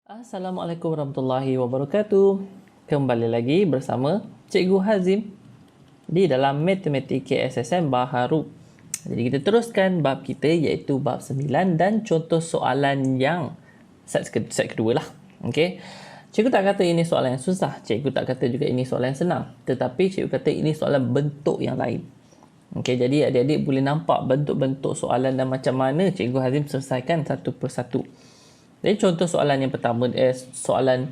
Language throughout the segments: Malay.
Assalamualaikum warahmatullahi wabarakatuh. Kembali lagi bersama Cikgu Hazim di dalam Matematik KSSM baharu. Jadi kita teruskan bab kita iaitu bab 9 dan contoh soalan yang set kedua lah. Okey. Cikgu tak kata ini soalan yang susah. Cikgu tak kata juga ini soalan yang senang. Tetapi cikgu kata ini soalan bentuk yang lain. Okey, jadi adik-adik boleh nampak bentuk-bentuk soalan dan macam mana Cikgu Hazim selesaikan satu persatu. Jadi contoh soalan yang pertama, soalan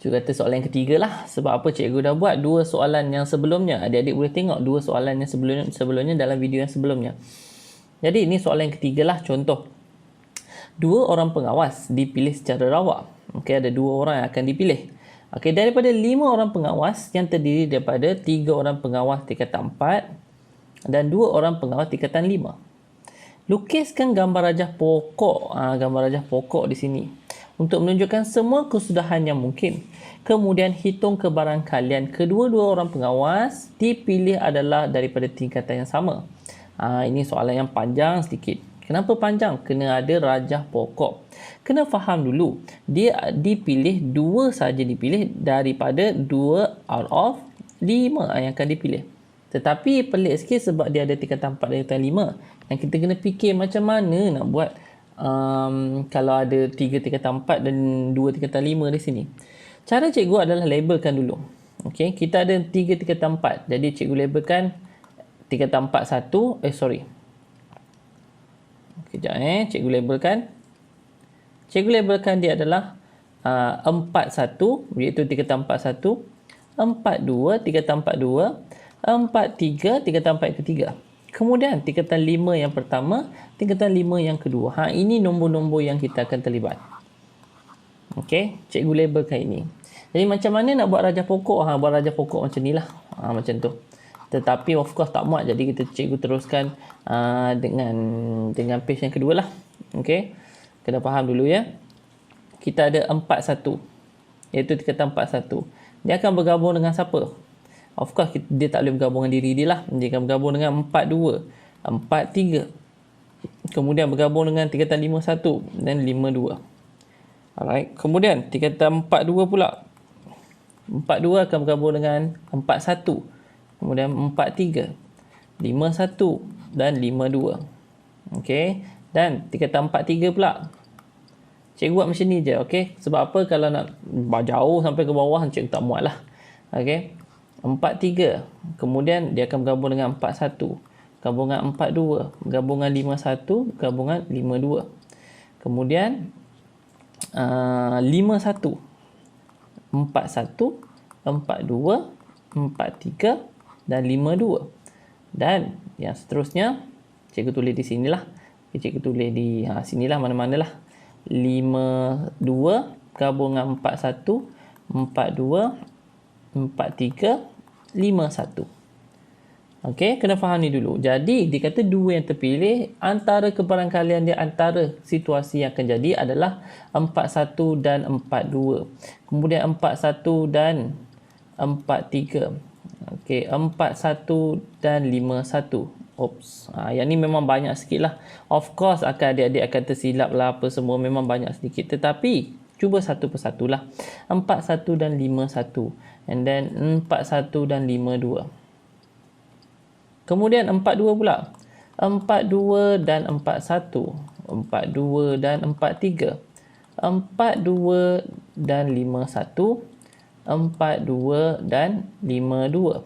cikgu kata soalan yang ketiga lah. Sebab apa cikgu dah buat dua soalan yang sebelumnya. Adik-adik boleh tengok dua soalan yang sebelumnya dalam video yang sebelumnya. Jadi ini soalan yang ketiga lah. Contoh, dua orang pengawas dipilih secara rawak. Okey, ada dua orang yang akan dipilih. Okey, daripada 5 orang pengawas yang terdiri daripada 3 orang pengawas tingkatan 4 dan 2 orang pengawas tingkatan 5. Lukiskan gambar rajah pokok. Gambar rajah pokok di sini untuk menunjukkan semua kesudahan yang mungkin. Kemudian hitung kebarangkalian kedua-dua orang pengawas dipilih adalah daripada tingkatan yang sama. Ini soalan yang panjang sedikit. Kenapa panjang? Kena ada rajah pokok. Kena faham dulu. Dia dipilih, 2 saja dipilih daripada 2 out of 5 yang akan dipilih. Tetapi pelik sikit sebab dia ada tingkatan 4 dan tingkatan 5. Dan kita kena fikir macam mana nak buat kalau ada 3 tingkatan 4 dan 2 tingkatan 5 di sini. Cara cikgu adalah labelkan dulu. Okey, kita ada 3 tingkatan 4. Jadi cikgu labelkan tingkatan 4 1. Kejap cikgu labelkan. Cikgu labelkan dia adalah 4 1 iaitu tingkatan 4 1, 4 2 tingkatan 4 2, 4 3 tingkatan 4 yang ketiga. Kemudian tingkatan 5 yang pertama, tingkatan 5 yang kedua. Ini nombor-nombor yang kita akan terlibat. Okey, cikgu labelkan ini. Jadi macam mana nak buat rajah pokok? Buat rajah pokok macam ni lah. Macam tu. Tetapi of course tak muat. Jadi cikgu teruskan dengan page yang kedua lah. Okey. Kena faham dulu ya. Kita ada 4 1. Iaitu tingkatan 4 1. Dia akan bergabung dengan siapa? Of course, dia tak boleh bergabung dengan diri dia lah. Dia akan bergabung dengan 4 2, 4 3. Kemudian bergabung dengan tingkatan 5 1 dan 5 2. Alright. Kemudian tingkatan 4 2 pula. 4 2 akan bergabung dengan 4 1. Kemudian 4 3, 5 1 dan 5 2. Okey. Dan tingkatan 4 3 pula. Cikgu buat macam ni je. Okey. Sebab apa? Kalau nak jauh sampai ke bawah, cikgu tak muat lah. Okey. 4 3. Kemudian dia akan bergabung dengan 4 1. Gabungan 4 2. Gabungan 5 1. Gabungan 5 2. Kemudian 5 1. 4 1. 4 2. 4 3. Dan 5 2. Dan yang seterusnya, cikgu tulis di sinilah. Cikgu tulis di sinilah, mana-manalah. 5 2. Gabungan 4 1. 4 2. 4 3. 5 1. Okey, kena faham ni dulu. Jadi, dia kata 2 yang terpilih, antara kebarangkalian dia, antara situasi yang akan jadi adalah 4 1 dan 4 2. Kemudian 4 1 dan 4 3. Okey, 4 1 dan 5 1. Oops. Yang ni memang banyak sikit lah. Of course, adik-adik akan tersilap lah apa semua. Memang banyak sedikit. Tetapi, cuba satu persatu lah. 4 1 dan 5 1. And then 4 1 dan 5 2. Kemudian 4 2 pula. 4 2 dan 4 1. 4 2 dan 4 3. 4 2 dan 5 1. 4 2 dan 5 2.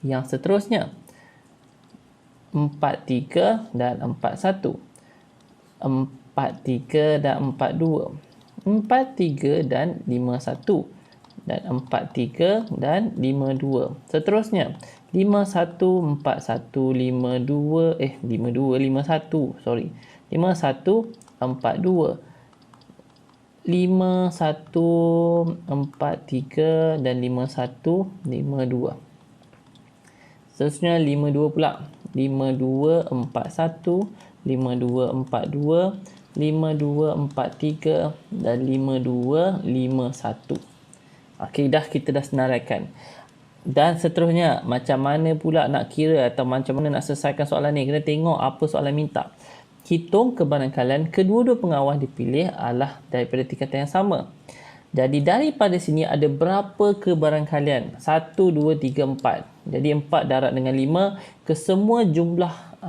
Yang seterusnya 4 3 dan 4 1. 4 3 dan 4 2. 4 3 dan 5 1. Dan 4 3 dan 5 2. Seterusnya 5 1 4 1 5 2 5 2 5 1 sorry 5 1 4 2 5 1 4 3 dan 5 1 5 2. Seterusnya 5 2 pula. 5 2 4 1 5 2 4 2 5 2 4 3 dan 5 2 5 1. Okey, kita dah senaraikan. Dan seterusnya, macam mana pula nak kira atau macam mana nak selesaikan soalan ni? Kena tengok apa soalan minta. Hitung kebarangkalian kedua-dua pengawas dipilih adalah daripada tingkatan yang sama. Jadi daripada sini ada berapa kebarangkalian? 1, 2, 3, 4. Jadi 4 darab dengan 5. Kesemua jumlah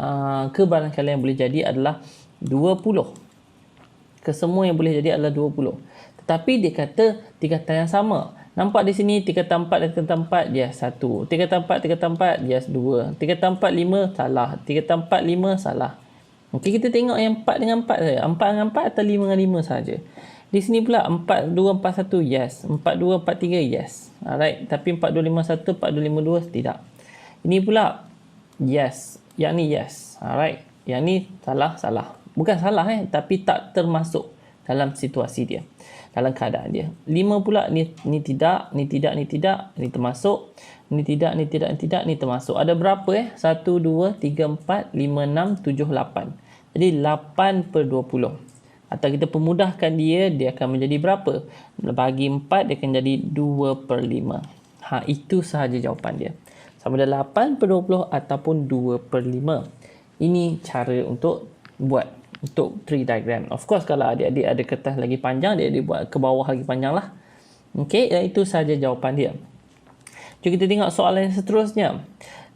kebarangkalian yang boleh jadi adalah 20. Kesemua yang boleh jadi adalah 20. Tetapi dia kata tingkatan yang sama. Nampak di sini tingkatan 4 dan tingkatan 4 dia 1. Tingkatan 4 dia 2. Tingkatan 4, 5 salah. Tingkatan 4, 5 salah. Okey, kita tengok yang 4 dengan 4 saja. 4 dengan 4 atau 5 dengan 5 saja. Di sini pula 4, 2, 4, 1, yes. 4, 2, 4, 3, yes. Alright. Tapi 4, 2, 5, 1, 4, 2, 5, 2, tidak. Ini pula, yes. Yang ni, yes. Alright. Yang ni, salah. Bukan salah, tapi tak termasuk dalam situasi dia. Dalam keadaan dia. 5 pula, ni tidak, ni termasuk. Ni tidak, ni termasuk. Ada berapa 1, 2, 3, 4, 5, 6, 7, 8. Jadi 8 per 20. Atau kita pemudahkan dia akan menjadi berapa? Bagi 4, dia akan jadi 2 per 5. Itu sahaja jawapan dia. Sama ada 8 per 20 ataupun 2 per 5. Ini cara untuk buat. Untuk tree diagram. Of course, kalau adik-adik ada kertas lagi panjang, dia buat ke bawah lagi panjang lah. Okey, itu sahaja jawapan dia. Jom kita tengok soalan yang seterusnya.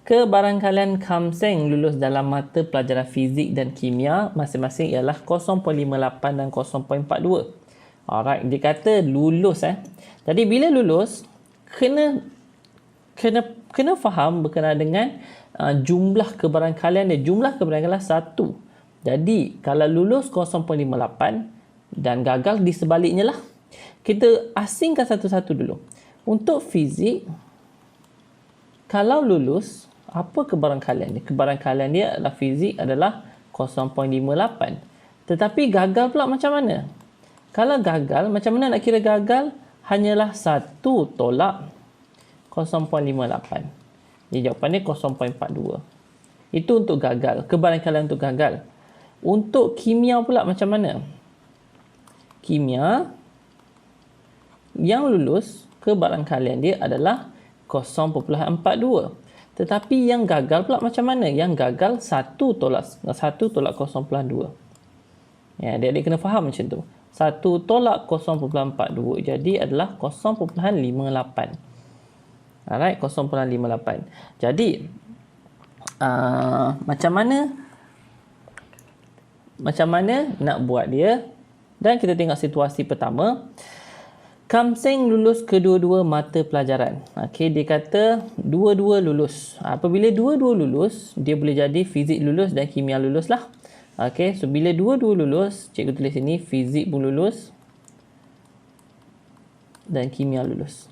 Kebarangkalian Kamseng lulus dalam mata pelajaran fizik dan kimia masing-masing ialah 0.58 dan 0.42. Alright, dia kata lulus Jadi bila lulus kena faham berkenaan dengan jumlah kebarangkalian dia. Jumlah kebarangkalian 1. Jadi kalau lulus 0.58 dan gagal di sebaliknya lah. Kita asingkan satu-satu dulu. Untuk fizik, kalau lulus, apa kebarangkalian dia? Kebarangkalian dia adalah fizik adalah 0.58. Tetapi gagal pula macam mana? Kalau gagal, macam mana nak kira gagal? Hanyalah 1 tolak 0.58. Jadi jawapannya 0.42. Itu untuk gagal. Kebarangkalian untuk gagal. Untuk kimia pula macam mana? Kimia yang lulus, kebarangkalian dia adalah 0.42. Tetapi yang gagal pula macam mana? Yang gagal 1 tolak 0.2. Ya, adik-adik kena faham macam tu. 1 tolak 0.42. Jadi adalah 0.58. Alright, 0.58. Jadi macam mana nak buat dia? Dan kita tengok situasi pertama. Kamseng lulus kedua-dua mata pelajaran. Okey, dia kata dua-dua lulus. Apabila dua-dua lulus, dia boleh jadi fizik lulus dan kimia lulus lah. Okey, so bila dua-dua lulus, cikgu tulis sini fizik pun lulus dan kimia lulus.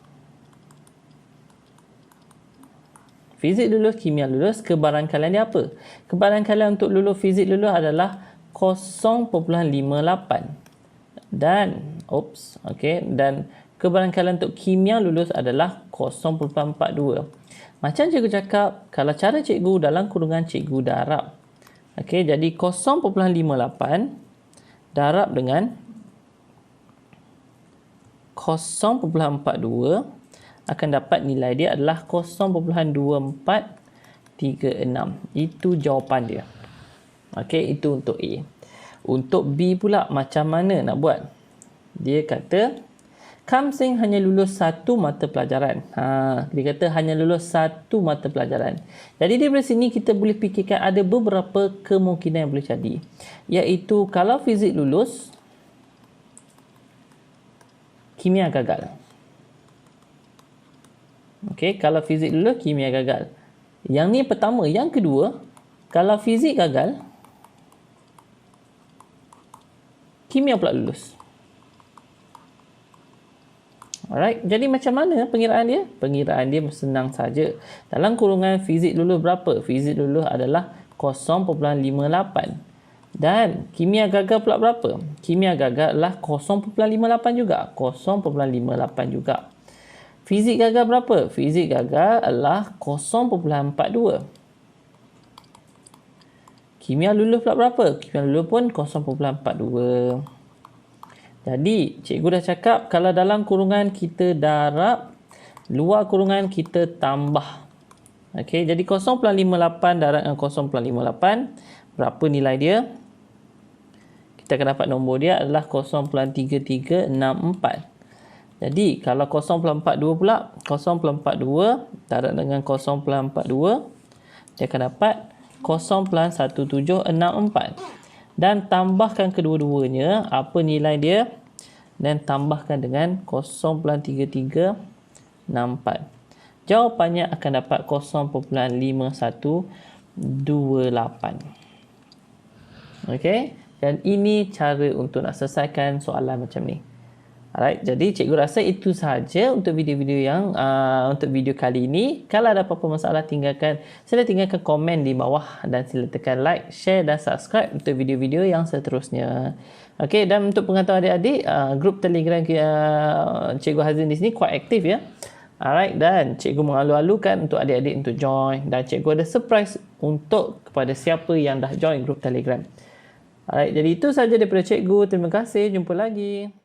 Fizik lulus, kimia lulus. Kebarangkalian dia apa? Kebarangkalian untuk lulus fizik lulus adalah 0.58. Dan kebarangkalian untuk kimia lulus adalah 0.42. Macam cikgu cakap, kalau cara cikgu dalam kurungan cikgu darab. Okey, jadi 0.58 darab dengan 0.42 akan dapat nilai dia adalah 0.2436. Itu jawapan dia. Okey, itu untuk A. Untuk B pula macam mana nak buat? Dia kata Kamseng hanya lulus 1 mata pelajaran. Dia kata hanya lulus 1 mata pelajaran. Jadi dari sini kita boleh fikirkan ada beberapa kemungkinan yang boleh jadi. Iaitu kalau fizik lulus, kimia gagal. Okey, kalau fizik lulus, kimia gagal. Yang ni pertama. Yang kedua, kalau fizik gagal, kimia pula lulus. Alright, jadi macam mana pengiraan dia? Pengiraan dia senang saja. Dalam kurungan fizik lulus berapa? Fizik lulus adalah 0.58. Dan kimia gagal pula berapa? Kimia gagal adalah 0.58 juga. 0.58 juga. Fizik gagal berapa? Fizik gagal adalah 0.42. Kimia lulus pula berapa? Kimia lulus pun 0.42. Jadi, cikgu dah cakap kalau dalam kurungan kita darab, luar kurungan kita tambah. Okey, jadi 0.58 darab dengan 0.58, berapa nilai dia? Kita akan dapat nombor dia adalah 0.3364. Jadi kalau 0.42 pula, 0.42 darab dengan 0.42, dia akan dapat 0.1764. Dan tambahkan kedua-duanya, apa nilai dia, dan tambahkan dengan 0.3364. Jawapannya akan dapat 0.5128. Okey, dan ini cara untuk nak selesaikan soalan macam ni. Alright, jadi cikgu rasa itu sahaja untuk video-video yang untuk video kali ini. Kalau ada apa-apa masalah, sila tinggalkan komen di bawah dan sila tekan like, share dan subscribe untuk video-video yang seterusnya. Okey, dan untuk pengetahuan adik-adik, grup Telegram Cikgu Hazim di sini kuat aktif ya. Alright, dan cikgu mengalu-alukan untuk adik-adik untuk join, dan cikgu ada surprise untuk kepada siapa yang dah join grup Telegram. Alright, jadi itu sahaja daripada cikgu. Terima kasih, jumpa lagi.